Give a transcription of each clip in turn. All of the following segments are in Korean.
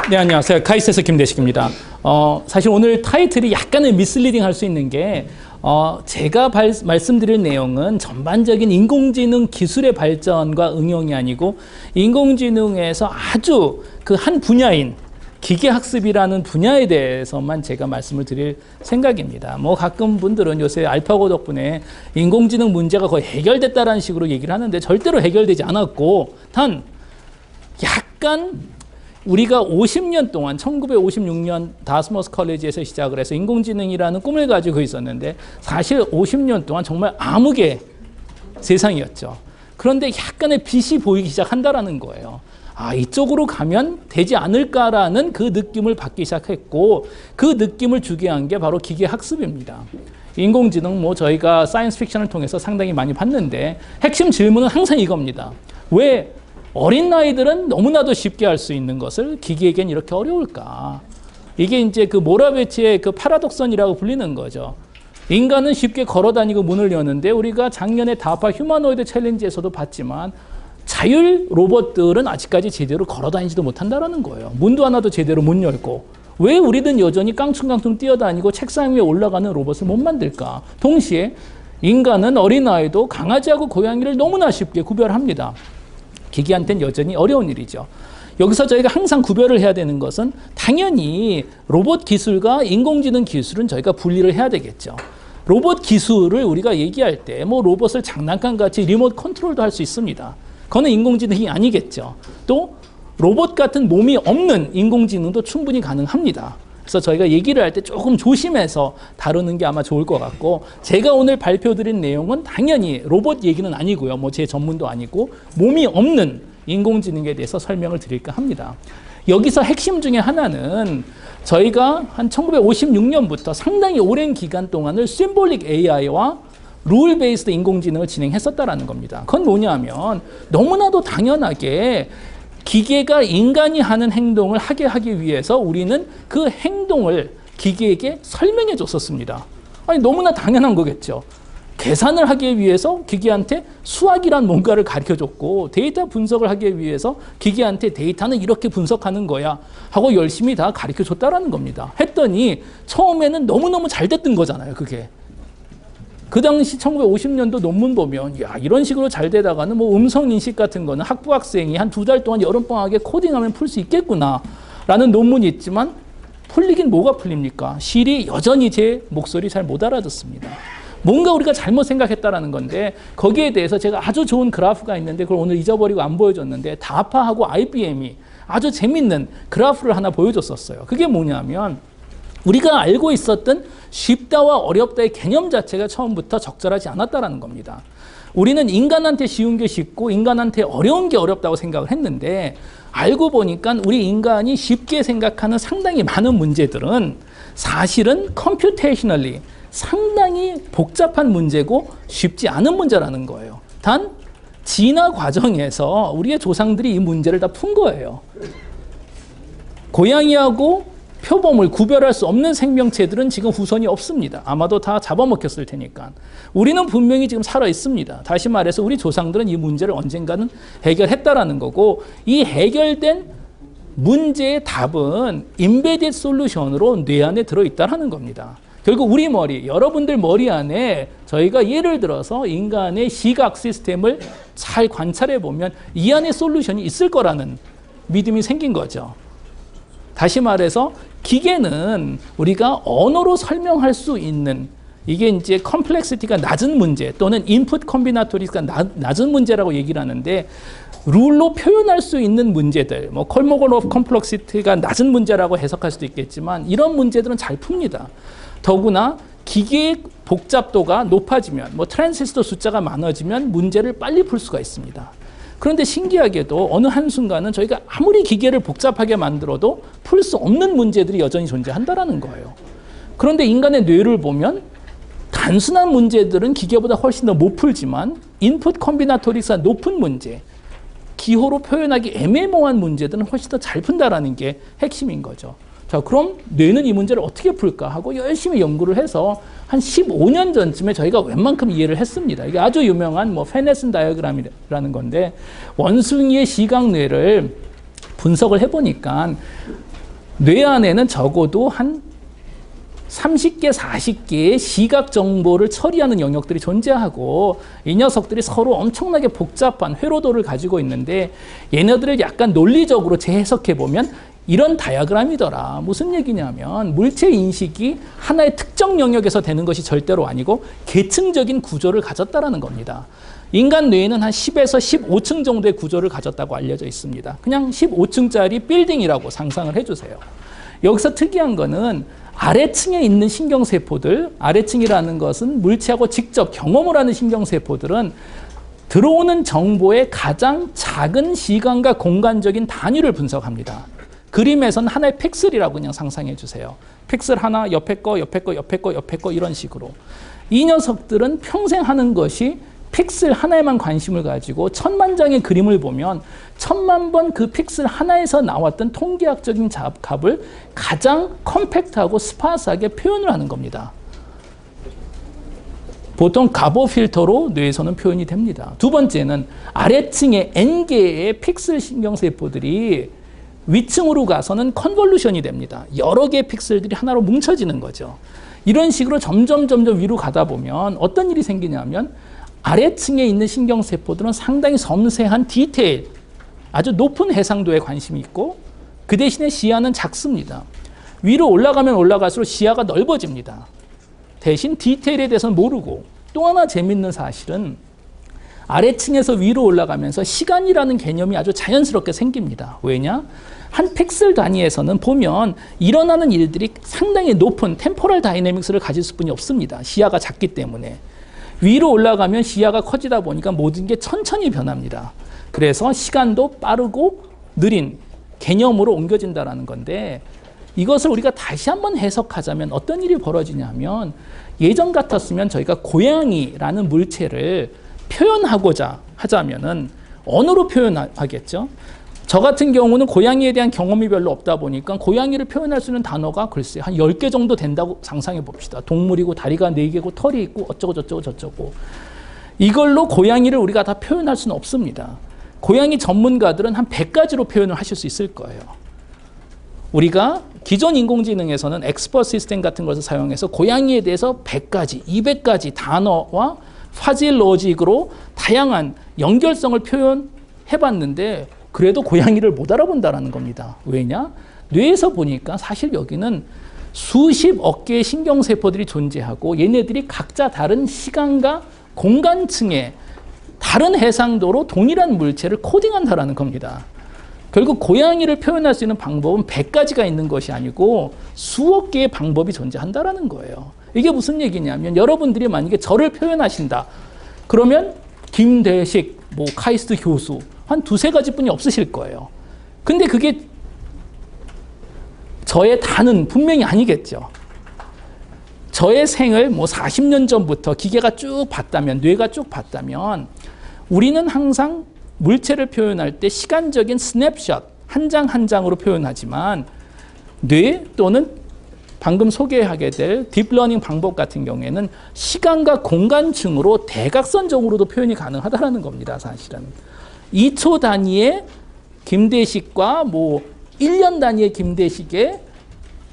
네, 안녕하세요. 카이스트에서 김대식입니다. 사실 오늘 타이틀이 약간의 미스리딩 할 수 있는 게 제가 말씀드릴 내용은 전반적인 인공지능 기술의 발전과 응용이 아니고 인공지능에서 아주 그 한 분야인 기계학습이라는 분야에 대해서만 제가 말씀을 드릴 생각입니다. 뭐 가끔 분들은 요새 알파고 덕분에 인공지능 문제가 거의 해결됐다라는 식으로 얘기를 하는데 절대로 해결되지 않았고 단 약간 우리가 50년 동안 1956년 다스머스 컬리지에서 시작을 해서 인공지능이라는 꿈을 가지고 있었는데 사실 50년 동안 정말 암흑의 세상이었죠. 그런데 약간의 빛이 보이기 시작한다라는 거예요. 아, 이쪽으로 가면 되지 않을까라는 그 느낌을 받기 시작했고 그 느낌을 주게 한 게 바로 기계학습입니다. 인공지능 뭐 저희가 사이언스 픽션을 통해서 상당히 많이 봤는데 핵심 질문은 항상 이겁니다. 왜 어린 아이들은 너무나도 쉽게 할 수 있는 것을 기계에겐 이렇게 어려울까? 이게 이제 그 모라베치의 그 파라독선이라고 불리는 거죠. 인간은 쉽게 걸어 다니고 문을 여는데 우리가 작년에 다파 휴머노이드 챌린지에서도 봤지만 자율 로봇들은 아직까지 제대로 걸어 다니지도 못한다라는 거예요. 문도 하나도 제대로 못 열고. 왜 우리는 여전히 깡충깡충 뛰어다니고 책상 위에 올라가는 로봇을 못 만들까? 동시에 인간은 어린아이도 강아지하고 고양이를 너무나 쉽게 구별합니다. 기계한테는 여전히 어려운 일이죠. 여기서 저희가 항상 구별을 해야 되는 것은 당연히 로봇 기술과 인공지능 기술은 저희가 분리를 해야 되겠죠. 로봇 기술을 우리가 얘기할 때 뭐 로봇을 장난감같이 리모트 컨트롤도 할 수 있습니다. 그거는 인공지능이 아니겠죠. 또 로봇 같은 몸이 없는 인공지능도 충분히 가능합니다. 그래서 저희가 얘기를 할 때 조금 조심해서 다루는 게 아마 좋을 것 같고 제가 오늘 발표드린 내용은 당연히 로봇 얘기는 아니고요. 뭐 제 전문도 아니고 몸이 없는 인공지능에 대해서 설명을 드릴까 합니다. 여기서 핵심 중에 하나는 저희가 한 1956년부터 상당히 오랜 기간 동안을 심볼릭 AI와 룰 베이스드 인공지능을 진행했었다라는 겁니다. 그건 뭐냐면 너무나도 당연하게 기계가 인간이 하는 행동을 하게 하기 위해서 우리는 그 행동을 기계에게 설명해 줬었습니다. 아니 너무나 당연한 거겠죠. 계산을 하기 위해서 기계한테 수학이란 뭔가를 가르쳐줬고 데이터 분석을 하기 위해서 기계한테 데이터는 이렇게 분석하는 거야 하고 열심히 다 가르쳐줬다라는 겁니다. 했더니 처음에는 너무너무 잘 됐던 거잖아요. 그게. 그 당시 1950년도 논문 보면 야 이런 식으로 잘 되다가는 뭐 음성인식 같은 거는 학부 학생이 한 2달 동안 여름방학에 코딩하면 풀 수 있겠구나 라는 논문이 있지만 풀리긴 뭐가 풀립니까? 실이 여전히 제 목소리 잘 못 알아듣습니다. 뭔가 우리가 잘못 생각했다라는 건데 거기에 대해서 제가 아주 좋은 그래프가 있는데 그걸 오늘 잊어버리고 안 보여줬는데 다파하고 IBM이 아주 재밌는 그래프를 하나 보여줬었어요. 그게 뭐냐면 우리가 알고 있었던 쉽다와 어렵다의 개념 자체가 처음부터 적절하지 않았다라는 겁니다. 우리는 인간한테 쉬운 게 쉽고 인간한테 어려운 게 어렵다고 생각을 했는데 알고 보니까 우리 인간이 쉽게 생각하는 상당히 많은 문제들은 사실은 컴퓨테이셔널리 상당히 복잡한 문제고 쉽지 않은 문제라는 거예요. 단 진화 과정에서 우리의 조상들이 이 문제를 다 푼 거예요. 고양이하고 표범을 구별할 수 없는 생명체들은 지금 후손이 없습니다. 아마도 다 잡아먹혔을 테니까. 우리는 분명히 지금 살아 있습니다. 다시 말해서 우리 조상들은 이 문제를 언젠가는 해결했다라는 거고 이 해결된 문제의 답은 인베디드 솔루션으로 뇌 안에 들어있다라는 겁니다. 결국 우리 머리, 여러분들 머리 안에 저희가 예를 들어서 인간의 시각 시스템을 잘 관찰해 보면 이 안에 솔루션이 있을 거라는 믿음이 생긴 거죠. 다시 말해서 기계는 우리가 언어로 설명할 수 있는 이게 이제 컴플렉시티가 낮은 문제 또는 인풋 컴비나토리가 낮은 문제라고 얘기를 하는데 룰로 표현할 수 있는 문제들, 뭐 콜모건 오브 컴플렉시티가 낮은 문제라고 해석할 수도 있겠지만 이런 문제들은 잘 풉니다. 더구나 기계의 복잡도가 높아지면 뭐 트랜지스터 숫자가 많아지면 문제를 빨리 풀 수가 있습니다. 그런데 신기하게도 어느 한순간은 저희가 아무리 기계를 복잡하게 만들어도 풀 수 없는 문제들이 여전히 존재한다는 거예요. 그런데 인간의 뇌를 보면 단순한 문제들은 기계보다 훨씬 더 못 풀지만 인풋 컴비나토릭스가 높은 문제, 기호로 표현하기 애매모호한 문제들은 훨씬 더 잘 푼다라는 게 핵심인 거죠. 자, 그럼 뇌는 이 문제를 어떻게 풀까 하고 열심히 연구를 해서 한 15년 전쯤에 저희가 웬만큼 이해를 했습니다. 이게 아주 유명한 뭐 페네슨 다이어그램이라는 건데, 원숭이의 시각뇌를 분석을 해보니까 뇌 안에는 적어도 한 30개, 40개의 시각 정보를 처리하는 영역들이 존재하고, 이 녀석들이 서로 엄청나게 복잡한 회로도를 가지고 있는데, 얘네들을 약간 논리적으로 재해석해보면 이런 다이어그램이더라. 무슨 얘기냐면 물체 인식이 하나의 특정 영역에서 되는 것이 절대로 아니고 계층적인 구조를 가졌다라는 겁니다. 인간 뇌에는 한 10에서 15층 정도의 구조를 가졌다고 알려져 있습니다. 그냥 15층짜리 빌딩이라고 상상을 해주세요. 여기서 특이한 거는 아래층에 있는 신경세포들, 아래층이라는 것은 물체하고 직접 경험을 하는 신경세포들은 들어오는 정보의 가장 작은 시간과 공간적인 단위를 분석합니다. 그림에서는 하나의 픽셀이라고 그냥 상상해 주세요. 픽셀 하나, 옆에 거, 옆에 거, 옆에 거, 옆에 거 이런 식으로. 이 녀석들은 평생 하는 것이 픽셀 하나에만 관심을 가지고 1000만 장의 그림을 보면 1000만 번 그 픽셀 하나에서 나왔던 통계학적인 값을 가장 컴팩트하고 스파스하게 표현을 하는 겁니다. 보통 가보 필터로 뇌에서는 표현이 됩니다. 두 번째는 아래층에 N개의 픽셀 신경세포들이 위층으로 가서는 컨볼루션이 됩니다. 여러 개의 픽셀들이 하나로 뭉쳐지는 거죠. 이런 식으로 점점 위로 가다 보면 어떤 일이 생기냐면 아래층에 있는 신경세포들은 상당히 섬세한 디테일, 아주 높은 해상도에 관심이 있고 그 대신에 시야는 작습니다. 위로 올라가면 올라갈수록 시야가 넓어집니다. 대신 디테일에 대해서는 모르고, 또 하나 재밌는 사실은 아래층에서 위로 올라가면서 시간이라는 개념이 아주 자연스럽게 생깁니다. 왜냐? 한 픽셀 단위에서는 보면 일어나는 일들이 상당히 높은 템포럴 다이내믹스를 가질 수뿐이 없습니다. 시야가 작기 때문에. 위로 올라가면 시야가 커지다 보니까 모든 게 천천히 변합니다. 그래서 시간도 빠르고 느린 개념으로 옮겨진다는 건데, 이것을 우리가 다시 한번 해석하자면 어떤 일이 벌어지냐면, 예전 같았으면 저희가 고양이라는 물체를 표현하고자 하자면은 언어로 표현하겠죠. 저 같은 경우는 고양이에 대한 경험이 별로 없다 보니까 고양이를 표현할 수 있는 단어가 글쎄 한 10개 정도 된다고 상상해 봅시다. 동물이고 다리가 4개고 털이 있고 어쩌고 저쩌고 저쩌고. 이걸로 고양이를 우리가 다 표현할 수는 없습니다. 고양이 전문가들은 한 100가지로 표현을 하실 수 있을 거예요. 우리가 기존 인공지능에서는 엑스퍼트 시스템 같은 것을 사용해서 고양이에 대해서 100가지, 200가지 단어와 파질 로직으로 다양한 연결성을 표현해봤는데 그래도 고양이를 못 알아본다는 겁니다. 왜냐? 뇌에서 보니까 사실 여기는 수십억 개의 신경세포들이 존재하고 얘네들이 각자 다른 시간과 공간층에 다른 해상도로 동일한 물체를 코딩한다는 겁니다. 결국 고양이를 표현할 수 있는 방법은 100가지가 있는 것이 아니고 수억 개의 방법이 존재한다는 거예요. 이게 무슨 얘기냐면 여러분들이 만약에 저를 표현하신다. 그러면 김대식, 뭐 카이스트 교수 한 2-3가지 뿐이 없으실 거예요. 근데 그게 저의 다는 분명히 아니겠죠. 저의 생을 뭐 40년 전부터 기계가 쭉 봤다면, 뇌가 쭉 봤다면 우리는 항상 물체를 표현할 때 시간적인 스냅샷, 한 장 한 장으로 표현하지만 뇌 또는 방금 소개하게 될 딥러닝 방법 같은 경우에는 시간과 공간층으로 대각선적으로도 표현이 가능하다는 겁니다. 사실은 2초 단위의 김대식과 뭐 1년 단위의 김대식의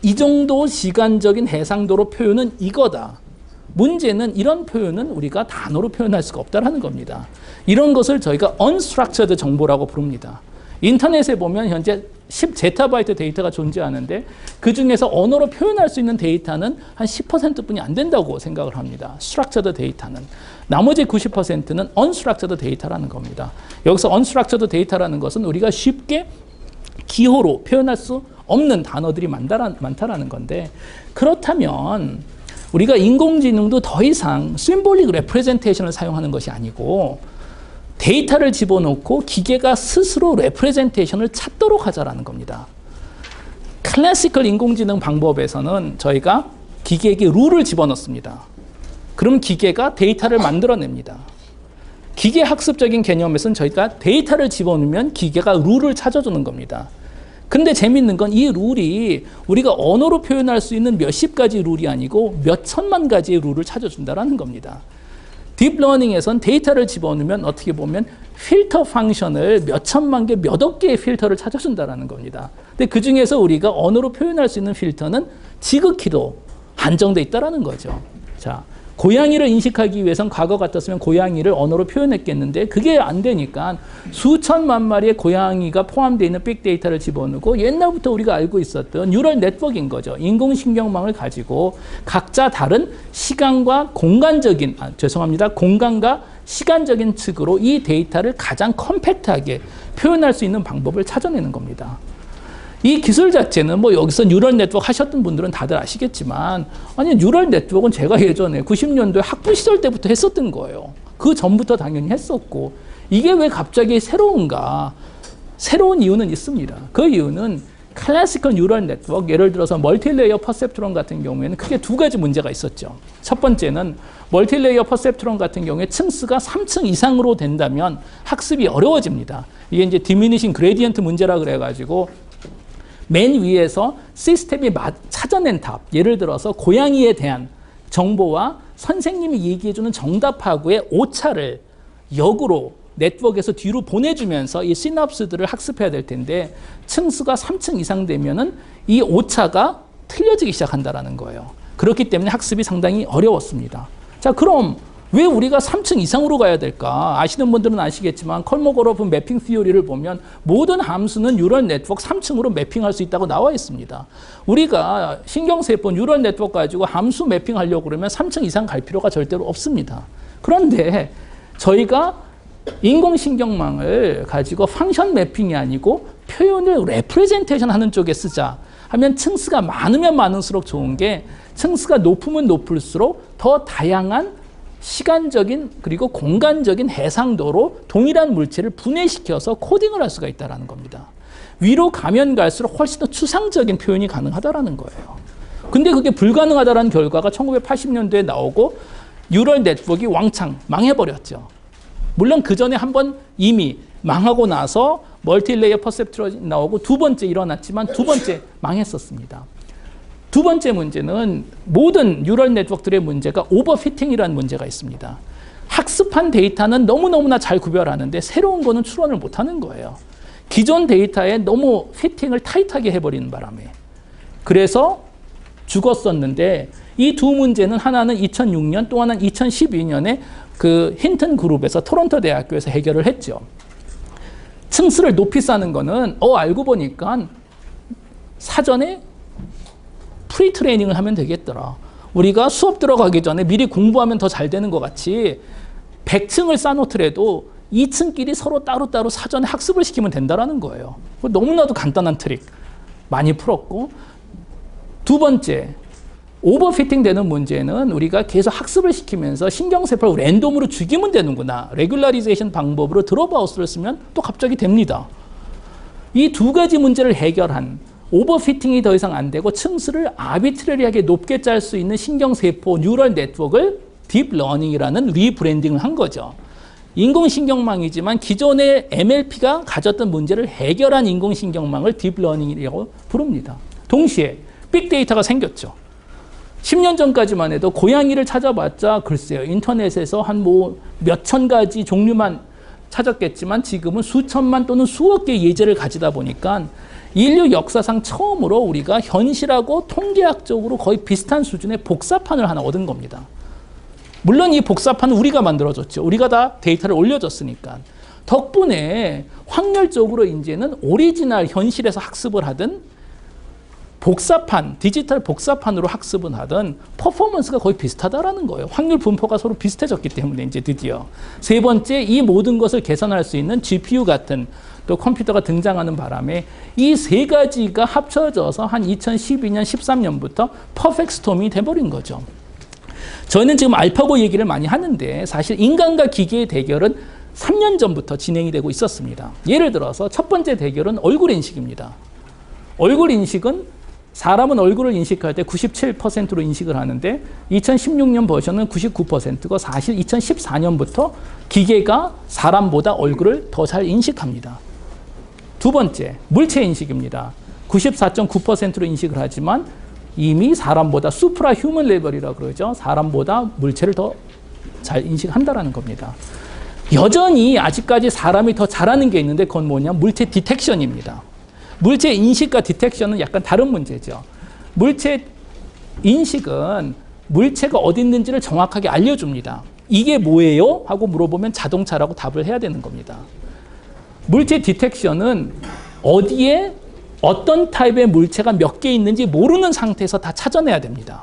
이 정도 시간적인 해상도로 표현은 이거다. 문제는 이런 표현은 우리가 단어로 표현할 수가 없다는 겁니다. 이런 것을 저희가 unstructured 정보라고 부릅니다. 인터넷에 보면 현재 10제타바이트 데이터가 존재하는데 그중에서 언어로 표현할 수 있는 데이터는 한 10%뿐이 안 된다고 생각을 합니다. structured 데이터는. 나머지 90%는 unstructured 데이터라는 겁니다. 여기서 unstructured 데이터라는 것은 우리가 쉽게 기호로 표현할 수 없는 단어들이 많다라는 건데, 그렇다면 우리가 인공지능도 더 이상 심볼릭 레프레젠테이션을 사용하는 것이 아니고 데이터를 집어넣고 기계가 스스로 레프레젠테이션을 찾도록 하자라는 겁니다. 클래시컬 인공지능 방법에서는 저희가 기계에게 룰을 집어넣습니다. 그럼 기계가 데이터를 만들어냅니다. 기계 학습적인 개념에서는 저희가 데이터를 집어넣으면 기계가 룰을 찾아주는 겁니다. 근데 재밌는 건 이 룰이 우리가 언어로 표현할 수 있는 몇십 가지 룰이 아니고 몇 천만 가지의 룰을 찾아준다라는 겁니다. 딥러닝에선 데이터를 집어넣으면 어떻게 보면 필터 펑션을 몇 천만 개, 몇 억 개의 필터를 찾아준다라는 겁니다. 근데 그 중에서 우리가 언어로 표현할 수 있는 필터는 지극히도 한정돼 있다라는 거죠. 자, 고양이를 인식하기 위해선 과거 같았으면 고양이를 언어로 표현했겠는데 그게 안 되니까 수천만 마리의 고양이가 포함되어 있는 빅데이터를 집어넣고 옛날부터 우리가 알고 있었던 뉴럴 네트워크인 거죠. 인공신경망을 가지고 각자 다른 시간과 공간적인, 공간과 시간적인 측으로 이 데이터를 가장 컴팩트하게 표현할 수 있는 방법을 찾아내는 겁니다. 이 기술 자체는 뭐 여기서 뉴럴 네트워크 하셨던 분들은 다들 아시겠지만 아니 뉴럴 네트워크는 제가 예전에 90년도에 학부 시절 때부터 했었던 거예요. 그 전부터 당연히 했었고 이게 왜 갑자기 새로운가? 새로운 이유는 있습니다. 그 이유는 클래시컬 뉴럴 네트워크, 예를 들어서 멀티레이어 퍼셉트론 같은 경우에는 크게 두 가지 문제가 있었죠. 첫 번째는 멀티레이어 퍼셉트론 같은 경우에 층수가 3층 이상으로 된다면 학습이 어려워집니다. 이게 이제 디미니싱 그레디언트 문제라 그래가지고 맨 위에서 시스템이 찾아낸 답, 예를 들어서 고양이에 대한 정보와 선생님이 얘기해주는 정답하고의 오차를 역으로 네트워크에서 뒤로 보내주면서 이 시납스들을 학습해야 될 텐데 층수가 3층 이상 되면은 이 오차가 틀려지기 시작한다는 거예요. 그렇기 때문에 학습이 상당히 어려웠습니다. 자, 그럼 왜 우리가 3층 이상으로 가야 될까? 아시는 분들은 아시겠지만 컬모그로프 매핑 티오리를 보면 모든 함수는 뉴럴 네트워크 3층으로 매핑할 수 있다고 나와 있습니다. 우리가 신경세포 뉴럴 네트워크 가지고 함수 매핑하려고 그러면 3층 이상 갈 필요가 절대로 없습니다. 그런데 저희가 인공신경망을 가지고 펑션 매핑이 아니고 표현을 레프레젠테이션 하는 쪽에 쓰자 하면 층수가 많으면 많을수록 좋은 게 층수가 높으면 높을수록 더 다양한 시간적인 그리고 공간적인 해상도로 동일한 물체를 분해시켜서 코딩을 할 수가 있다는 겁니다. 위로 가면 갈수록 훨씬 더 추상적인 표현이 가능하다는 거예요. 근데 그게 불가능하다는 결과가 1980년도에 나오고 뉴럴 네트워크가 왕창 망해버렸죠. 물론 그 전에 한번 이미 망하고 나서 멀티레이어 퍼셉트론이 나오고 두 번째 일어났지만 두 번째 망했었습니다. 두 번째 문제는 모든 뉴럴 네트워크들의 문제가 오버피팅이라는 문제가 있습니다. 학습한 데이터는 너무너무나 잘 구별하는데 새로운 거는 추론을 못하는 거예요. 기존 데이터에 너무 피팅을 타이트하게 해버리는 바람에. 그래서 죽었었는데 이 두 문제는 하나는 2006년 또 하나는 2012년에 그 힌튼 그룹에서 토론토 대학교에서 해결을 했죠. 층수를 높이 쌓는 거는 알고 보니까 사전에 프리 트레이닝을 하면 되겠더라. 우리가 수업 들어가기 전에 미리 공부하면 더 잘 되는 것 같이 100층을 쌓아놓더라도 2층끼리 서로 따로따로 사전에 학습을 시키면 된다는 거예요. 너무나도 간단한 트릭 많이 풀었고 두 번째 오버피팅 되는 문제는 우리가 계속 학습을 시키면서 신경세포를 랜덤으로 죽이면 되는구나. 레귤라리제이션 방법으로 드롭아웃을 쓰면 또 갑자기 됩니다. 이 두 가지 문제를 해결한 오버피팅이 더 이상 안 되고 층수를 아비트러리하게 높게 짤 수 있는 신경세포 뉴럴 네트워크를 딥러닝이라는 리브랜딩을 한 거죠. 인공신경망이지만 기존의 MLP가 가졌던 문제를 해결한 인공신경망을 딥러닝이라고 부릅니다. 동시에 빅데이터가 생겼죠. 10년 전까지만 해도 고양이를 찾아봤자 글쎄요. 인터넷에서 한 몇천 가지 종류만 찾았겠지만 지금은 수천만 또는 수억 개의 예제를 가지다 보니까 인류 역사상 처음으로 우리가 현실하고 통계학적으로 거의 비슷한 수준의 복사판을 하나 얻은 겁니다. 물론 이 복사판은 우리가 만들어줬죠. 우리가 다 데이터를 올려줬으니까. 덕분에 확률적으로 이제는 오리지널 현실에서 학습을 하든 복사판, 디지털 복사판으로 학습을 하든 퍼포먼스가 거의 비슷하다라는 거예요. 확률 분포가 서로 비슷해졌기 때문에 이제 드디어. 세 번째, 이 모든 것을 계산할 수 있는 GPU 같은 또 컴퓨터가 등장하는 바람에 이 세 가지가 합쳐져서 한 2012년, 13년부터 퍼펙트 스톰이 돼버린 거죠. 저희는 지금 알파고 얘기를 많이 하는데 사실 인간과 기계의 대결은 3년 전부터 진행이 되고 있었습니다. 예를 들어서 첫 번째 대결은 얼굴 인식입니다. 얼굴 인식은 사람은 얼굴을 인식할 때 97%로 인식을 하는데 2016년 버전은 99%고 사실 2014년부터 기계가 사람보다 얼굴을 더 잘 인식합니다. 두 번째, 물체 인식입니다. 94.9%로 인식을 하지만 이미 사람보다 수프라 휴먼 레벨이라고 그러죠. 사람보다 물체를 더 잘 인식한다라는 겁니다. 여전히 아직까지 사람이 더 잘하는 게 있는데 그건 뭐냐? 물체 디텍션입니다. 물체 인식과 디텍션은 약간 다른 문제죠. 물체 인식은 물체가 어디 있는지를 정확하게 알려줍니다. 이게 뭐예요? 하고 물어보면 자동차라고 답을 해야 되는 겁니다. 물체 디텍션은 어디에 어떤 타입의 물체가 몇 개 있는지 모르는 상태에서 다 찾아내야 됩니다.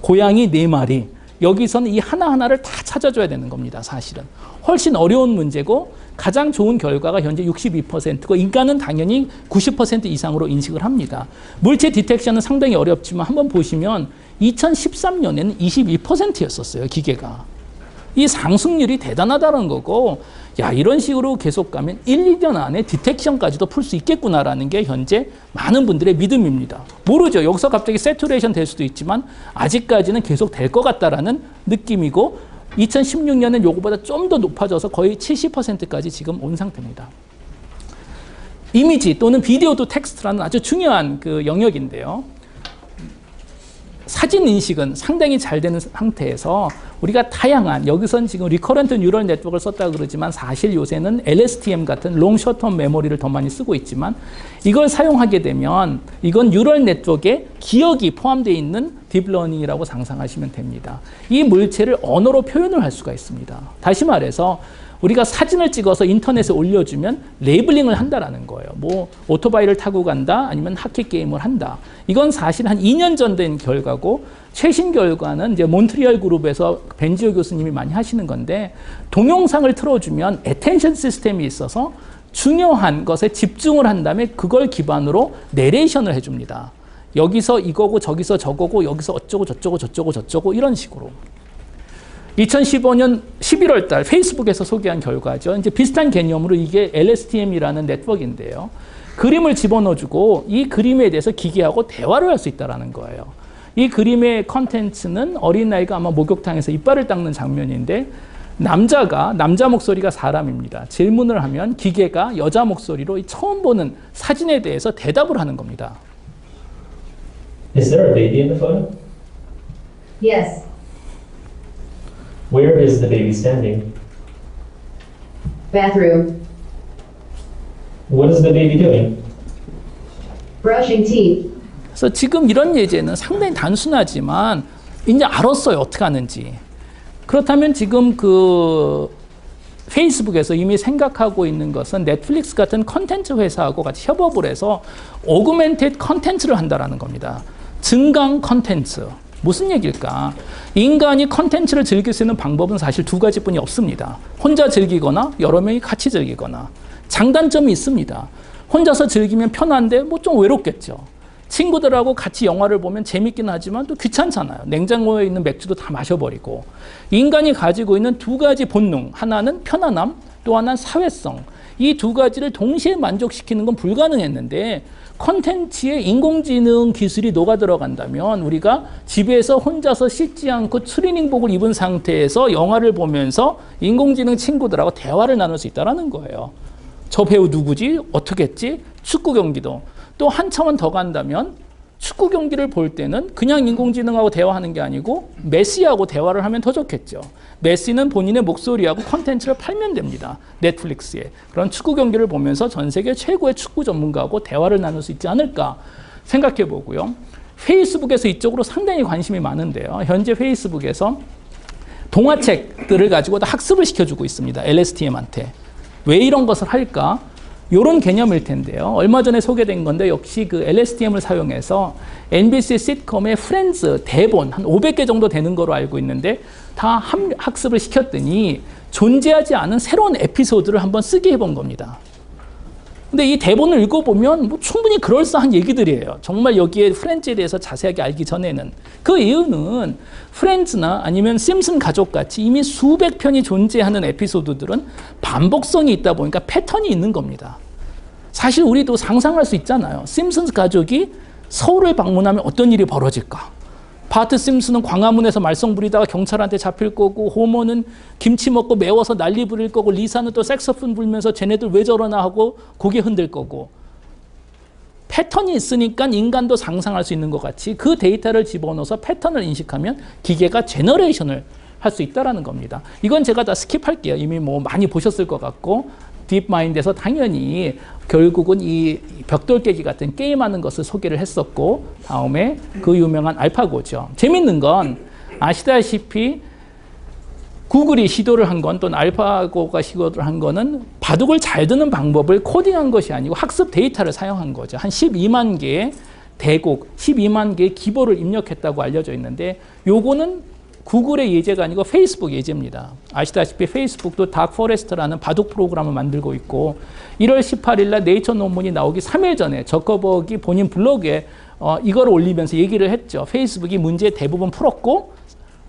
고양이 4마리. 여기서는 이 하나하나를 다 찾아줘야 되는 겁니다. 사실은. 훨씬 어려운 문제고 가장 좋은 결과가 현재 62%고 인간은 당연히 90% 이상으로 인식을 합니다. 물체 디텍션은 상당히 어렵지만 한번 보시면 2013년에는 22%였었어요. 기계가. 이 상승률이 대단하다는 거고 야 이런 식으로 계속 가면 1, 2년 안에 디텍션까지도 풀 수 있겠구나라는 게 현재 많은 분들의 믿음입니다. 모르죠. 여기서 갑자기 세츄레이션 될 수도 있지만 아직까지는 계속 될 것 같다라는 느낌이고 2016년은 요거보다 좀 더 높아져서 거의 70%까지 지금 온 상태입니다. 이미지 또는 비디오 또 텍스트라는 아주 중요한 그 영역인데요. 사진 인식은 상당히 잘 되는 상태에서 우리가 다양한 여기선 지금 리커런트 뉴럴 네트워크를 썼다고 그러지만 사실 요새는 LSTM 같은 롱 숏텀 메모리를 더 많이 쓰고 있지만 이걸 사용하게 되면 이건 뉴럴 네트워크에 기억이 포함되어 있는 딥러닝이라고 상상하시면 됩니다. 이 물체를 언어로 표현을 할 수가 있습니다. 다시 말해서 우리가 사진을 찍어서 인터넷에 올려주면 레이블링을 한다라는 거예요. 뭐 오토바이를 타고 간다 아니면 하키 게임을 한다. 이건 사실 한 2년 전 된 결과고 최신 결과는 이제 몬트리올 그룹에서 벤지오 교수님이 많이 하시는 건데 동영상을 틀어주면 애텐션 시스템이 있어서 중요한 것에 집중을 한 다음에 그걸 기반으로 내레이션을 해줍니다. 여기서 이거고 저기서 저거고 여기서 어쩌고 저쩌고 저쩌고 저쩌고 이런 식으로. 2015년 11월 달 페이스북에서 소개한 결과죠. 이제 비슷한 개념으로 이게 LSTM이라는 네트워크인데요. 그림을 집어넣어주고 이 그림에 대해서 기계하고 대화를 할 수 있다는 거예요. 이 그림의 컨텐츠는 어린아이가 아마 목욕탕에서 이빨을 닦는 장면인데 남자 목소리가 사람입니다. 질문을 하면 기계가 여자 목소리로 처음 보는 사진에 대해서 대답을 하는 겁니다. Is there a baby in the photo? Yes. Where is the baby standing? Bathroom. What is the baby doing? Brushing teeth. 그래서 지금 이런 예제는 상당히 단순하지만 이제 알았어요. 어떻게 하는지. 그렇다면 지금 그 페이스북에서 이미 생각하고 있는 것은 넷플릭스 같은 컨텐츠 회사하고 같이 협업을 해서 오그멘티드 컨텐츠를 한다라는 겁니다. 증강 컨텐츠. 무슨 얘기일까? 인간이 컨텐츠를 즐길 수 있는 방법은 사실 두 가지뿐이 없습니다. 혼자 즐기거나 여러 명이 같이 즐기거나. 장단점이 있습니다. 혼자서 즐기면 편한데 뭐 좀 외롭겠죠. 친구들하고 같이 영화를 보면 재밌긴 하지만 또 귀찮잖아요. 냉장고에 있는 맥주도 다 마셔버리고. 인간이 가지고 있는 두 가지 본능. 하나는 편안함, 또 하나는 사회성. 이 두 가지를 동시에 만족시키는 건 불가능했는데 컨텐츠에 인공지능 기술이 녹아 들어간다면 우리가 집에서 혼자서 씻지 않고 트레이닝복을 입은 상태에서 영화를 보면서 인공지능 친구들하고 대화를 나눌 수 있다는 거예요. 저 배우 누구지? 어떻게 했지? 축구 경기도. 또 한 차원 더 간다면 축구 경기를 볼 때는 그냥 인공지능하고 대화하는 게 아니고 메시하고 대화를 하면 더 좋겠죠. 메시는 본인의 목소리하고 컨텐츠를 팔면 됩니다. 넷플릭스에. 그런 축구 경기를 보면서 전 세계 최고의 축구 전문가하고 대화를 나눌 수 있지 않을까 생각해 보고요. 페이스북에서 이쪽으로 상당히 관심이 많은데요. 현재 페이스북에서 동화책들을 가지고 학습을 시켜주고 있습니다. LSTM한테. 왜 이런 것을 할까? 이런 개념일 텐데요. 얼마 전에 소개된 건데 역시 그 LSTM을 사용해서 NBC 시트콤의 프렌즈 대본 한 500개 정도 되는 거로 알고 있는데 다 학습을 시켰더니 존재하지 않은 새로운 에피소드를 한번 쓰게 해본 겁니다. 근데 이 대본을 읽어보면 뭐 충분히 그럴싸한 얘기들이에요. 정말 여기에 프렌즈에 대해서 자세하게 알기 전에는. 그 이유는 프렌즈나 아니면 심슨 가족같이 이미 수백 편이 존재하는 에피소드들은 반복성이 있다 보니까 패턴이 있는 겁니다. 사실 우리도 상상할 수 있잖아요. 심슨 가족이 서울을 방문하면 어떤 일이 벌어질까? 바트 심슨은 광화문에서 말썽 부리다가 경찰한테 잡힐 거고, 호머는 김치 먹고 매워서 난리 부릴 거고, 리사는 또 색소폰 불면서 쟤네들 왜 저러나 하고 고개 흔들 거고. 패턴이 있으니까 인간도 상상할 수 있는 것 같이 그 데이터를 집어넣어서 패턴을 인식하면 기계가 제너레이션을 할 수 있다는 겁니다. 이건 제가 다 스킵할게요. 이미 뭐 많이 보셨을 것 같고 딥마인드에서 당연히 결국은 이 벽돌 깨기 같은 게임하는 것을 소개를 했었고 다음에 그 유명한 알파고죠. 재밌는 건 아시다시피 구글이 시도를 한 건 또는 알파고가 시도를 한 거는 바둑을 잘 두는 방법을 코딩한 것이 아니고 학습 데이터를 사용한 거죠. 한 12만 개의 대곡, 12만 개의 기보를 입력했다고 알려져 있는데 요거는 구글의 예제가 아니고 페이스북 예제입니다. 아시다시피 페이스북도 닥포레스트라는 바둑 프로그램을 만들고 있고 1월 18일 날 네이처 논문이 나오기 3일 전에 저커버기 본인 블로그에 이걸 올리면서 얘기를 했죠. 페이스북이 문제 대부분 풀었고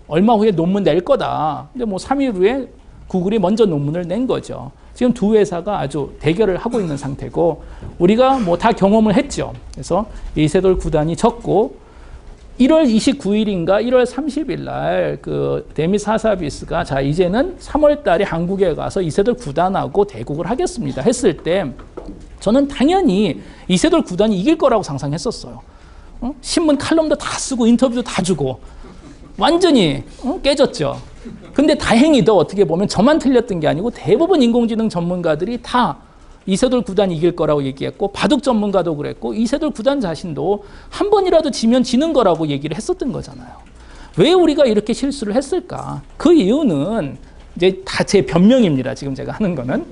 얼마 후에 논문 낼 거다. 근데 뭐 3일 후에 구글이 먼저 논문을 낸 거죠. 지금 두 회사가 아주 대결을 하고 있는 상태고 우리가 뭐 다 경험을 했죠. 그래서 이세돌 구단이 졌고 1월 29일인가 1월 30일 날 그 데미스 하사비스가 자 이제는 3월 달에 한국에 가서 이세돌 구단하고 대국을 하겠습니다 했을 때 저는 당연히 이세돌 구단이 이길 거라고 상상했었어요. 신문 칼럼도 다 쓰고 인터뷰도 다 주고 완전히 깨졌죠. 근데 다행히도 어떻게 보면 저만 틀렸던 게 아니고 대부분 인공지능 전문가들이 다 이세돌 구단이 이길 거라고 얘기했고 바둑 전문가도 그랬고 이세돌 구단 자신도 한 번이라도 지면 지는 거라고 얘기를 했었던 거잖아요. 왜 우리가 이렇게 실수를 했을까? 그 이유는 이제 다 제 변명입니다. 지금 제가 하는 거는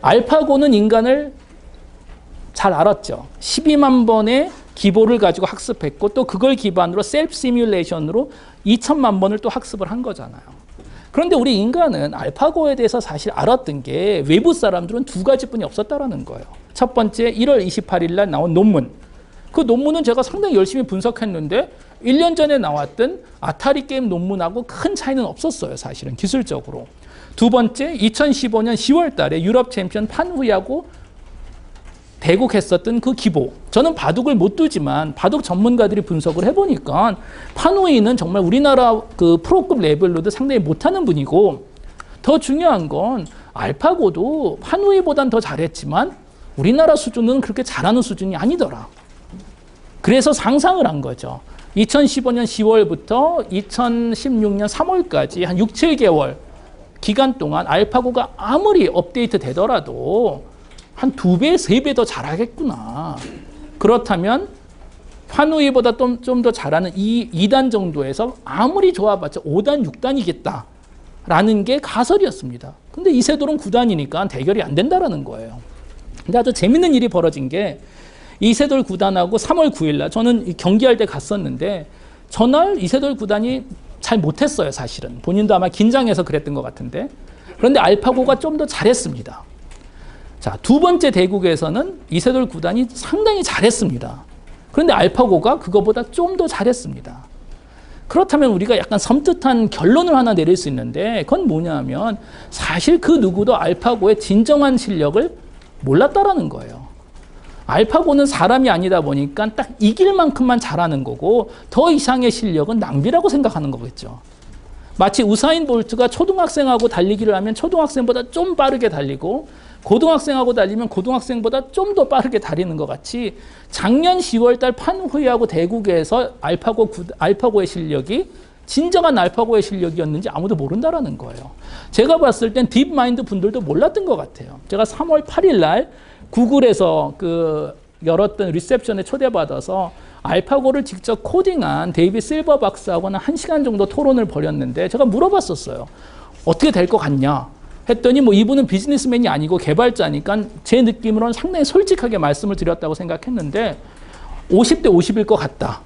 알파고는 인간을 잘 알았죠. 12만 번의 기보를 가지고 학습했고 또 그걸 기반으로 셀프 시뮬레이션으로 2천만 번을 또 학습을 한 거잖아요. 그런데 우리 인간은 알파고에 대해서 사실 알았던 게 외부 사람들은 두 가지뿐이 없었다라는 거예요. 첫 번째 1월 28일 날 나온 논문. 그 논문은 제가 상당히 열심히 분석했는데 1년 전에 나왔던 아타리 게임 논문하고 큰 차이는 없었어요. 사실은 기술적으로. 두 번째 2015년 10월 달에 유럽 챔피언 판후이하고 대국했었던 그 기보. 저는 바둑을 못 두지만 바둑 전문가들이 분석을 해보니까 판후이는 정말 우리나라 그 프로급 레벨로도 상당히 못하는 분이고 더 중요한 건 알파고도 판후이보단 더 잘했지만 우리나라 수준은 그렇게 잘하는 수준이 아니더라. 그래서 상상을 한 거죠. 2015년 10월부터 2016년 3월까지 한 6, 7개월 기간 동안 알파고가 아무리 업데이트 되더라도 한 2배, 3배 더 잘하겠구나. 그렇다면 판후이보다 좀 더 잘하는 2단 정도에서 아무리 좋아봤자 5단, 6단이겠다라는 게 가설이었습니다. 근데 이세돌은 9단이니까 대결이 안 된다라는 거예요. 근데 아주 재밌는 일이 벌어진 게 이세돌 9단하고 3월 9일 날 저는 경기할 때 갔었는데 전날 이세돌 9단이 잘 못했어요. 사실은. 본인도 아마 긴장해서 그랬던 것 같은데 그런데 알파고가 좀 더 잘했습니다. 자, 두 번째 대국에서는 이세돌 구단이 상당히 잘했습니다. 그런데 알파고가 그거보다 좀 더 잘했습니다. 그렇다면 우리가 약간 섬뜩한 결론을 하나 내릴 수 있는데 그건 뭐냐면 사실 그 누구도 알파고의 진정한 실력을 몰랐다라는 거예요. 알파고는 사람이 아니다 보니까 딱 이길 만큼만 잘하는 거고 더 이상의 실력은 낭비라고 생각하는 거겠죠. 마치 우사인 볼트가 초등학생하고 달리기를 하면 초등학생보다 좀 빠르게 달리고 고등학생하고 달리면 고등학생보다 좀 더 빠르게 달리는 것 같이 작년 10월 달 판후이하고 대국에서 알파고의 실력이 진정한 알파고의 실력이었는지 아무도 모른다라는 거예요. 제가 봤을 땐 딥마인드 분들도 몰랐던 것 같아요. 제가 3월 8일 날 구글에서 그 열었던 리셉션에 초대받아서 알파고를 직접 코딩한 데이비 실버 박사하고는 1시간 정도 토론을 벌였는데 제가 물어봤었어요. 어떻게 될 것 같냐? 했더니 뭐 이분은 비즈니스맨이 아니고 개발자니까 제 느낌으로는 상당히 솔직하게 말씀을 드렸다고 생각했는데 50대 50일 것 같다.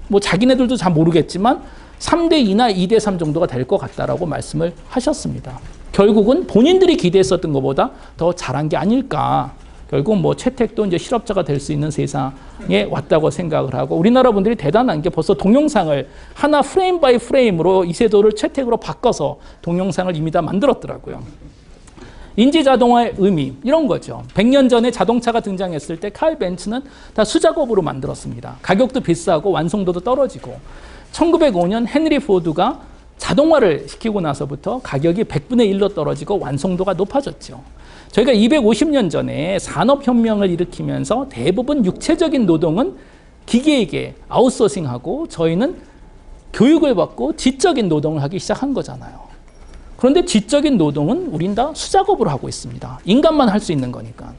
뭐 자기네들도 잘 모르겠지만 3대 2나 2대 3 정도가 될 것 같다라고 말씀을 하셨습니다. 결국은 본인들이 기대했었던 것보다 더 잘한 게 아닐까. 결국 뭐 채택도 이제 실업자가 될 수 있는 세상에 왔다고 생각을 하고 우리나라 분들이 대단한 게 벌써 동영상을 하나 프레임 바이 프레임으로 이세돌을 채택으로 바꿔서 동영상을 이미 다 만들었더라고요. 인지자동화의 의미 이런 거죠. 100년 전에 자동차가 등장했을 때 칼 벤츠는 다 수작업으로 만들었습니다. 가격도 비싸고 완성도도 떨어지고 1905년 헨리 포드가 자동화를 시키고 나서부터 가격이 100분의 1로 떨어지고 완성도가 높아졌죠. 저희가 250년 전에 산업혁명을 일으키면서 대부분 육체적인 노동은 기계에게 아웃소싱하고 저희는 교육을 받고 지적인 노동을 하기 시작한 거잖아요. 그런데 지적인 노동은 우린 다 수작업으로 하고 있습니다. 인간만 할 수 있는 거니까.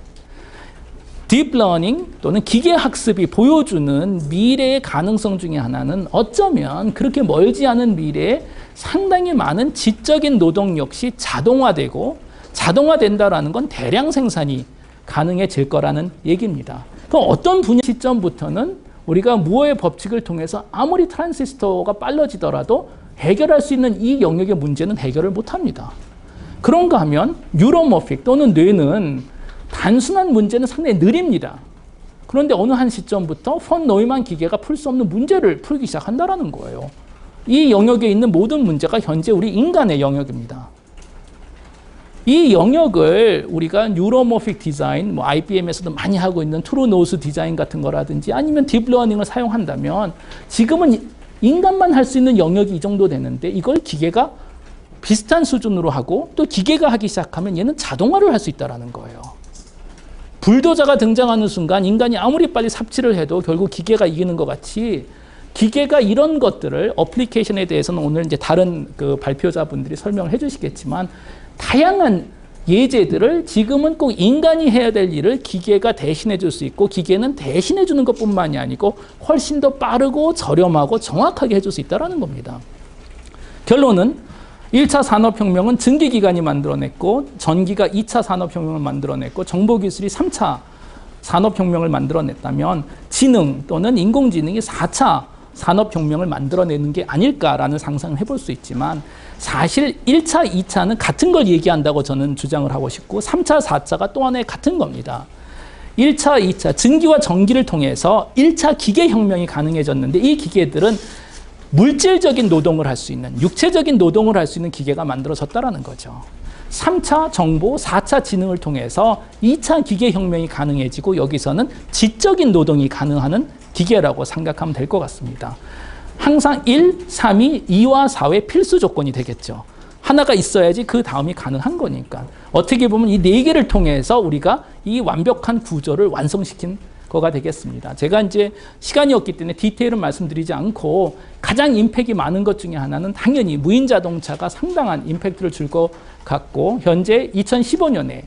딥러닝 또는 기계학습이 보여주는 미래의 가능성 중에 하나는 어쩌면 그렇게 멀지 않은 미래에 상당히 많은 지적인 노동 역시 자동화되고 자동화된다라는 건 대량 생산이 가능해질 거라는 얘기입니다. 그럼 어떤 분야 시점부터는 우리가 무어의 법칙을 통해서 아무리 트랜시스터가 빨라지더라도 해결할 수 있는 이 영역의 문제는 해결을 못합니다. 그런가 하면 뉴로모픽 또는 뇌는 단순한 문제는 상당히 느립니다. 그런데 어느 한 시점부터 폰 노이만 기계가 풀 수 없는 문제를 풀기 시작한다는 거예요. 이 영역에 있는 모든 문제가 현재 우리 인간의 영역입니다. 이 영역을 우리가 뉴로모픽 디자인, 뭐 IBM에서도 많이 하고 있는 트루노스 디자인 같은 거라든지 아니면 딥러닝을 사용한다면 지금은 인간만 할 수 있는 영역이 이 정도 되는데 이걸 기계가 비슷한 수준으로 하고 또 기계가 하기 시작하면 얘는 자동화를 할 수 있다는 거예요. 불도저가 등장하는 순간 인간이 아무리 빨리 삽질을 해도 결국 기계가 이기는 것 같이 기계가 이런 것들을 어플리케이션에 대해서는 오늘 이제 다른 그 발표자분들이 설명을 해주시겠지만 다양한 예제들을 지금은 꼭 인간이 해야 될 일을 기계가 대신해 줄 수 있고 기계는 대신해 주는 것뿐만이 아니고 훨씬 더 빠르고 저렴하고 정확하게 해줄 수 있다는 겁니다. 결론은 1차 산업혁명은 증기기관이 만들어냈고 전기가 2차 산업혁명을 만들어냈고 정보기술이 3차 산업혁명을 만들어냈다면 지능 또는 인공지능이 4차 산업혁명을 만들어내는 게 아닐까라는 상상을 해볼 수 있지만 사실 1차, 2차는 같은 걸 얘기한다고 저는 주장을 하고 싶고 3차, 4차가 또 하나의 같은 겁니다. 1차, 2차 증기와 전기를 통해서 1차 기계혁명이 가능해졌는데 이 기계들은 물질적인 노동을 할 수 있는 육체적인 노동을 할 수 있는 기계가 만들어졌다는 거죠. 3차 정보, 4차 지능을 통해서 2차 기계혁명이 가능해지고 여기서는 지적인 노동이 가능한 기계라고 생각하면 될 것 같습니다. 항상 1, 3이 2와 4의 필수 조건이 되겠죠. 하나가 있어야지 그 다음이 가능한 거니까. 어떻게 보면 이 네 개를 통해서 우리가 이 완벽한 구조를 완성시킨 거가 되겠습니다. 제가 이제 시간이 없기 때문에 디테일은 말씀드리지 않고 가장 임팩이 많은 것 중에 하나는 당연히 무인 자동차가 상당한 임팩트를 줄 것 같고 현재 2015년에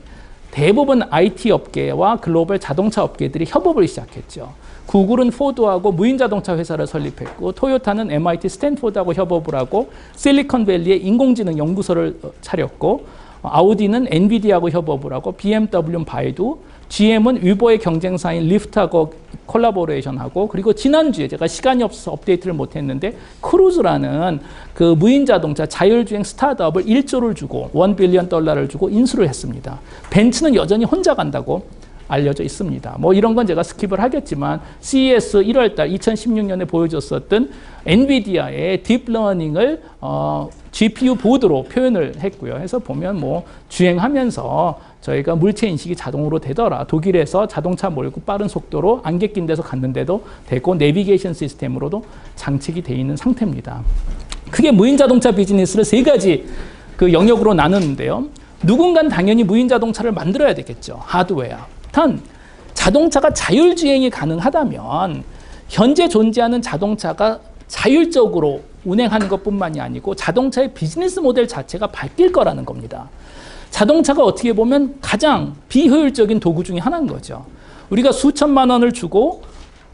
대부분 IT 업계와 글로벌 자동차 업계들이 협업을 시작했죠. 구글은 포드하고 무인 자동차 회사를 설립했고 토요타는 MIT 스탠포드하고 협업을 하고 실리콘밸리에 인공지능 연구소를 차렸고 아우디는 엔비디아하고 협업을 하고 BMW는 바이두, GM은 위버의 경쟁사인 리프트하고 콜라보레이션하고 그리고 지난주에 제가 시간이 없어서 업데이트를 못했는데 크루즈라는 그 무인 자동차 자율주행 스타트업을 1조를 주고 $1 빌리언 주고 인수를 했습니다. 벤츠는 여전히 혼자 간다고 알려져 있습니다. 뭐 이런 건 제가 스킵을 하겠지만 CES 1월달 2016년에 보여줬었던 엔비디아의 딥러닝을 GPU 보드로 표현을 했고요. 해서 보면 뭐 주행하면서 저희가 물체 인식이 자동으로 되더라. 독일에서 자동차 몰고 빠른 속도로 안개 낀 데서 갔는데도 되고 내비게이션 시스템으로도 장착이 되어 있는 상태입니다. 크게 무인 자동차 비즈니스를 세 가지 그 영역으로 나누는데요. 누군가는 당연히 무인 자동차를 만들어야 되겠죠. 하드웨어. 단 자동차가 자율주행이 가능하다면 현재 존재하는 자동차가 자율적으로 운행하는 것뿐만이 아니고 자동차의 비즈니스 모델 자체가 바뀔 거라는 겁니다. 자동차가 어떻게 보면 가장 비효율적인 도구 중에 하나인 거죠. 우리가 수천만 원을 주고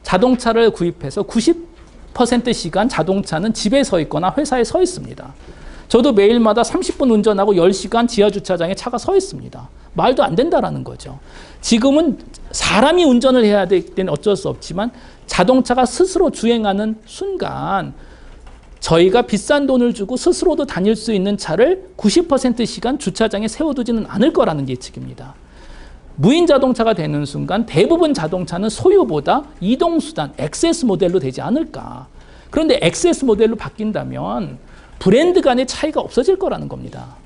자동차를 구입해서 90% 시간 자동차는 집에 서 있거나 회사에 서 있습니다. 저도 매일마다 30분 운전하고 10시간 지하주차장에 차가 서 있습니다. 말도 안 된다라는 거죠. 지금은 사람이 운전을 해야 되기 때문에 어쩔 수 없지만 자동차가 스스로 주행하는 순간 저희가 비싼 돈을 주고 스스로도 다닐 수 있는 차를 90% 시간 주차장에 세워두지는 않을 거라는 예측입니다. 무인 자동차가 되는 순간 대부분 자동차는 소유보다 이동수단, 액세스 모델로 되지 않을까. 그런데 액세스 모델로 바뀐다면 브랜드 간의 차이가 없어질 거라는 겁니다.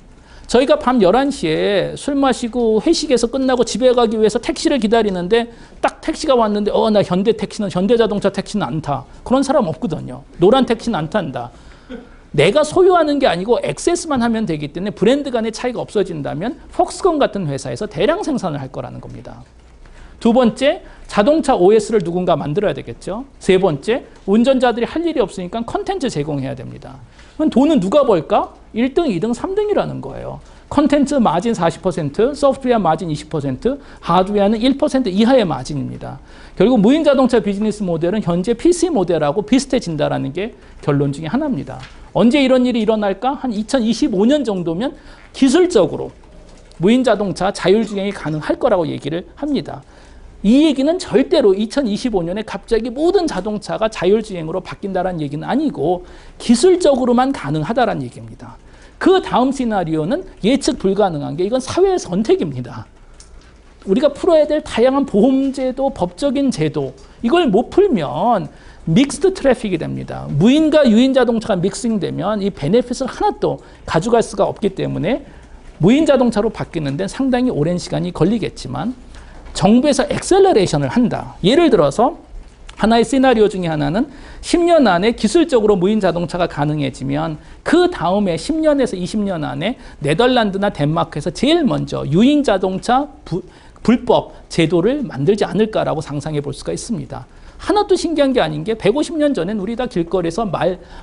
저희가 밤 11시에 술 마시고 회식에서 끝나고 집에 가기 위해서 택시를 기다리는데 딱 택시가 왔는데 나 현대자동차 택시는 안 타. 그런 사람 없거든요. 노란 택시는 안 탄다. 내가 소유하는 게 아니고 액세스만 하면 되기 때문에 브랜드 간의 차이가 없어진다면 폭스콘 같은 회사에서 대량 생산을 할 거라는 겁니다. 두 번째, 자동차 OS를 누군가 만들어야 되겠죠. 세 번째, 운전자들이 할 일이 없으니까 컨텐츠 제공해야 됩니다. 그럼 돈은 누가 벌까? 1등, 2등, 3등이라는 거예요. 컨텐츠 마진 40%, 소프트웨어 마진 20%, 하드웨어는 1% 이하의 마진입니다. 결국 무인 자동차 비즈니스 모델은 현재 PC 모델하고 비슷해진다는 게 결론 중에 하나입니다. 언제 이런 일이 일어날까? 한 2025년 정도면 기술적으로 무인 자동차 자율주행이 가능할 거라고 얘기를 합니다. 이 얘기는 절대로 2025년에 갑자기 모든 자동차가 자율주행으로 바뀐다는 얘기는 아니고 기술적으로만 가능하다는 얘기입니다. 그 다음 시나리오는 예측 불가능한 게 이건 사회의 선택입니다. 우리가 풀어야 될 다양한 보험제도, 법적인 제도 이걸 못 풀면 믹스드 트래픽이 됩니다. 무인과 유인 자동차가 믹싱되면 이 베네핏을 하나도 가져갈 수가 없기 때문에 무인 자동차로 바뀌는 데는 상당히 오랜 시간이 걸리겠지만 정부에서 엑셀러레이션을 한다. 예를 들어서 하나의 시나리오 중에 하나는 10년 안에 기술적으로 무인 자동차가 가능해지면 그 다음에 10년에서 20년 안에 네덜란드나 덴마크에서 제일 먼저 유인 자동차 불법 제도를 만들지 않을까라고 상상해 볼 수가 있습니다. 하나도 신기한 게 아닌 게 150년 전엔 우리 다 길거리에서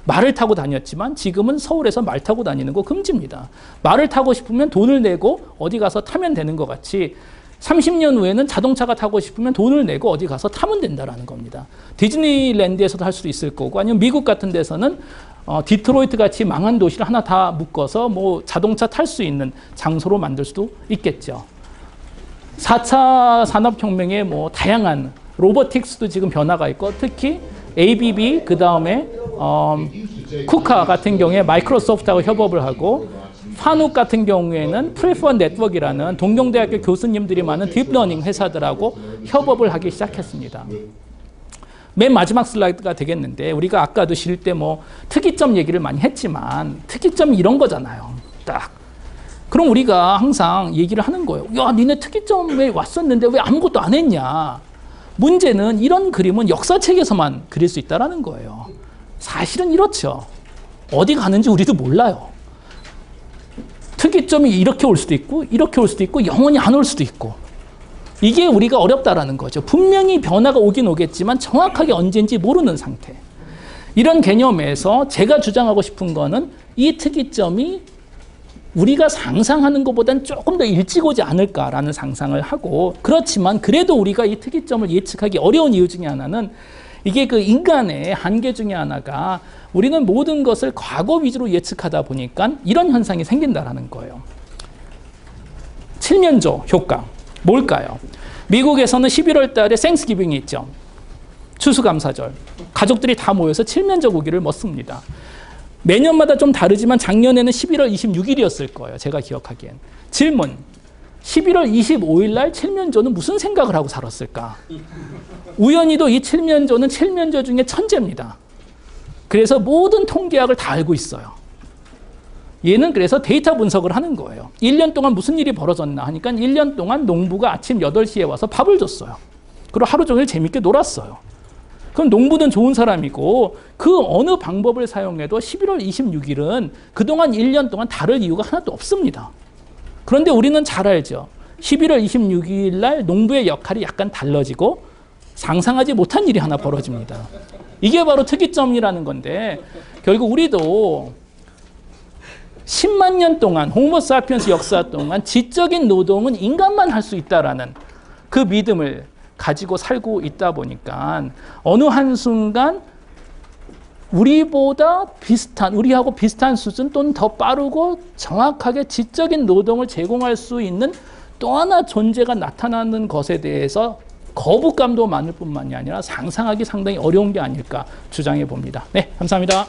말을 타고 다녔지만 지금은 서울에서 말 타고 다니는 거 금지입니다. 말을 타고 싶으면 돈을 내고 어디 가서 타면 되는 것 같이 30년 후에는 자동차가 타고 싶으면 돈을 내고 어디 가서 타면 된다는 겁니다. 디즈니랜드에서도 할 수도 있을 거고 아니면 미국 같은 데서는 디트로이트 같이 망한 도시를 하나 다 묶어서 뭐 자동차 탈 수 있는 장소로 만들 수도 있겠죠. 4차 산업혁명의 뭐 다양한 로보틱스도 지금 변화가 있고 특히 ABB 그 다음에 쿠카 같은 경우에 마이크로소프트하고 협업을 하고 파눅 같은 경우에는 프레퍼 네트워크라는 동경대학교 교수님들이 많은 딥러닝 회사들하고 협업을 하기 시작했습니다. 맨 마지막 슬라이드가 되겠는데 우리가 아까도 쉴 때 뭐 특이점 얘기를 많이 했지만 특이점이 이런 거잖아요. 딱. 그럼 우리가 항상 얘기를 하는 거예요. 야, 니네 특이점에 왔었는데 왜 아무것도 안 했냐? 문제는 이런 그림은 역사책에서만 그릴 수 있다는 거예요. 사실은 이렇죠. 어디 가는지 우리도 몰라요. 특이점이 이렇게 올 수도 있고 이렇게 올 수도 있고 영원히 안 올 수도 있고 이게 우리가 어렵다라는 거죠. 분명히 변화가 오긴 오겠지만 정확하게 언제인지 모르는 상태. 이런 개념에서 제가 주장하고 싶은 거는 이 특이점이 우리가 상상하는 것보다는 조금 더 일찍 오지 않을까라는 상상을 하고 그렇지만 그래도 우리가 이 특이점을 예측하기 어려운 이유 중에 하나는 이게 그 인간의 한계 중에 하나가 우리는 모든 것을 과거 위주로 예측하다 보니까 이런 현상이 생긴다라는 거예요. 칠면조 효과 뭘까요? 미국에서는 11월 달에 생스기빙이 있죠. 추수감사절. 가족들이 다 모여서 칠면조 고기를 먹습니다. 매년마다 좀 다르지만 작년에는 11월 26일이었을 거예요. 제가 기억하기엔. 질문. 11월 25일 날 칠면조는 무슨 생각을 하고 살았을까? 우연히도 이 칠면조는 칠면조 중에 천재입니다. 그래서 모든 통계학을 다 알고 있어요. 얘는 그래서 데이터 분석을 하는 거예요. 1년 동안 무슨 일이 벌어졌나 하니까 1년 동안 농부가 아침 8시에 와서 밥을 줬어요. 그리고 하루 종일 재밌게 놀았어요. 그럼 농부는 좋은 사람이고 그 어느 방법을 사용해도 11월 26일은 그동안 1년 동안 다를 이유가 하나도 없습니다. 그런데 우리는 잘 알죠. 11월 26일 날 농부의 역할이 약간 달라지고 상상하지 못한 일이 하나 벌어집니다. 이게 바로 특이점이라는 건데 결국 우리도 10만 년 동안 호모사피엔스 역사 동안 지적인 노동은 인간만 할 수 있다라는 그 믿음을 가지고 살고 있다 보니까 어느 한순간 우리하고 비슷한 수준 또는 더 빠르고 정확하게 지적인 노동을 제공할 수 있는 또 하나 존재가 나타나는 것에 대해서 거부감도 많을 뿐만이 아니라 상상하기 상당히 어려운 게 아닐까 주장해 봅니다. 네, 감사합니다.